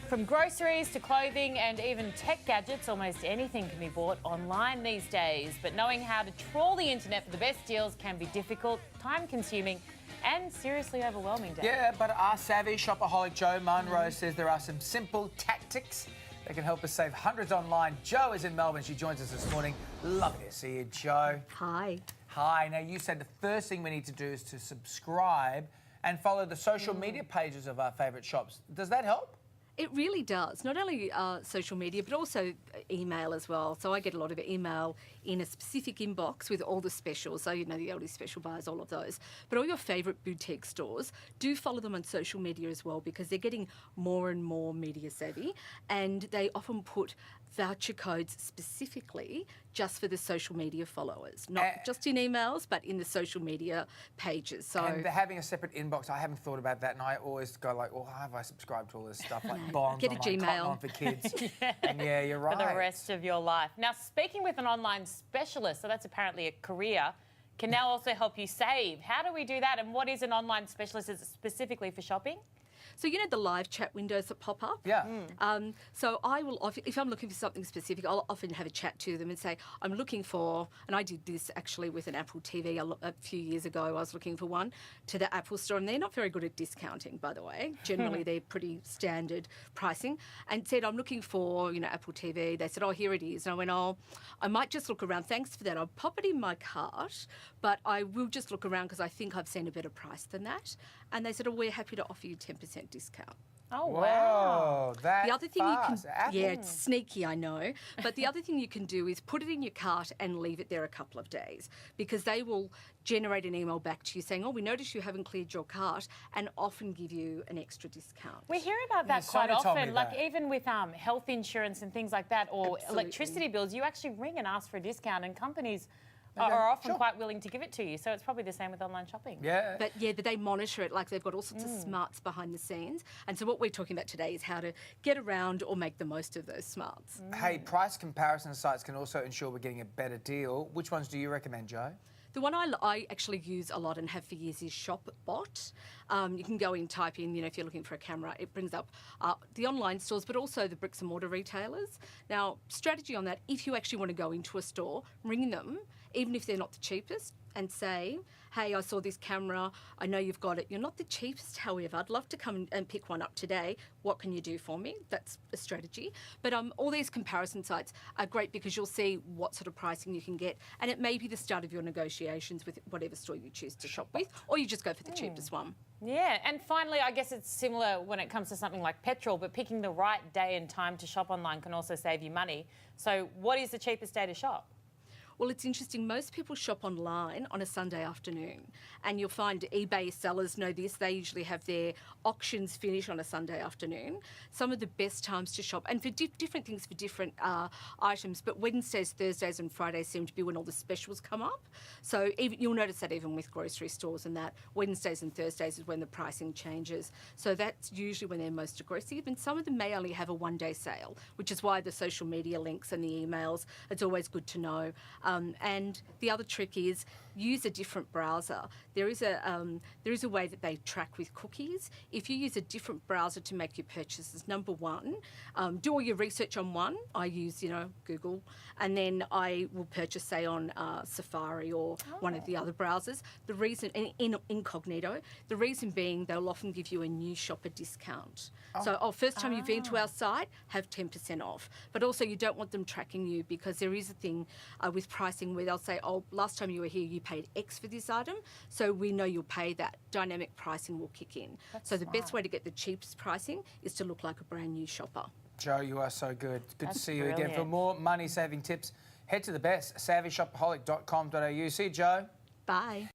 From groceries to clothing and even tech gadgets, almost anything can be bought online these days. But knowing how to trawl the internet for the best deals can be difficult, time-consuming and seriously overwhelming, Dave. Yeah, but our Savvy Shopaholic Jo Munro says there are some simple tactics that can help us save hundreds online. Jo is in Melbourne. She joins us this morning. Lovely to see you, Jo. Hi. Hi. Now, you said the first thing we need to do is to subscribe and follow the social media pages of our favourite shops. Does that help? It really does. Not only social media, but also email as well. So I get a lot of email in a specific inbox with all the specials. So, you know, the Aldi special buys, all of those. But all your favourite boutique stores, do follow them on social media as well, because they're getting more and more media savvy. And they often put voucher codes specifically just for the social media followers. Not just in emails, but in the social media pages. So, and having a separate inbox, I haven't thought about that, and I always go like, well, how have I subscribed to all this stuff, like bonds, get a online, Gmail. Cotton On for kids. And yeah, you're right. For the rest of your life. Now, speaking with an online specialist, so that's apparently a career, can now also help you save. How do we do that, and what is an online specialist? Is it specifically for shopping? So you know the live chat windows that pop up? Yeah. So I will often, if I'm looking for something specific, I'll often have a chat to them and say, I'm looking for, and I did this actually with an Apple TV a few years ago. I was looking for one to the Apple store, and they're not very good at discounting, by the way. Generally, they're pretty standard pricing. And said, I'm looking for, you know, Apple TV. They said, oh, here it is. And I went, oh, I might just look around. Thanks for that. I'll pop it in my cart, but I will just look around because I think I've seen a better price than that. And they said, oh, we're happy to offer you 10% discount. Oh, Whoa, wow. that The other thing fast. you can, yeah, it's sneaky, I know. But the other thing you can do is put it in your cart and leave it there a couple of days, because they will generate an email back to you saying, oh, we noticed you haven't cleared your cart, and often give you an extra discount. We hear about that quite Sonia told me often, like that. even with health insurance and things like that, or Absolutely. electricity bills, you actually ring and ask for a discount, and companies are often quite willing to give it to you. So it's probably the same with online shopping. Yeah. But they monitor it, like they've got all sorts of smarts behind the scenes. And so what we're talking about today is how to get around or make the most of those smarts. Hey, price comparison sites can also ensure we're getting a better deal. Which ones do you recommend, Jo? The one I actually use a lot and have for years is ShopBot. You can go in, type in, you know, if you're looking for a camera, it brings up the online stores, but also the bricks and mortar retailers. Now, strategy on that, if you actually want to go into a store, ring them, even if they're not the cheapest, and say, hey, I saw this camera, I know you've got it. You're not the cheapest, however. I'd love to come and pick one up today. What can you do for me? That's a strategy. But all these comparison sites are great because you'll see what sort of pricing you can get, and it may be the start of your negotiations with whatever store you choose to shop with, or you just go for the cheapest one. Yeah, and finally, I guess it's similar when it comes to something like petrol, but picking the right day and time to shop online can also save you money. So what is the cheapest day to shop? Well, it's interesting. Most people shop online on a Sunday afternoon, and you'll find eBay sellers know this. They usually have their auctions finish on a Sunday afternoon. Some of the best times to shop, and for different things for different items, but Wednesdays, Thursdays and Fridays seem to be when all the specials come up. So you'll notice that even with grocery stores and that, Wednesdays and Thursdays is when the pricing changes. So that's usually when they're most aggressive, and some of them may only have a one-day sale, which is why the social media links and the emails, it's always good to know. And the other trick is use a different browser. There is a way that they track with cookies. If you use a different browser to make your purchases, number one, do all your research on one. I use, you know, Google, and then I will purchase, say, on Safari or one of the other browsers. The reason, in incognito, the reason being they'll often give you a new shopper discount. So, first time you've been to our site, have 10% off. But also you don't want them tracking you, because there is a thing with pricing where they'll say, oh, last time you were here, you paid X for this item, so we know you'll pay that. Dynamic pricing will kick in. So the best way to get the cheapest pricing is to look like a brand new shopper. Jo, you are so good. Good to see you again. Brilliant. For more money-saving tips, head to the best, savvyshopaholic.com.au. See you, Jo. Bye.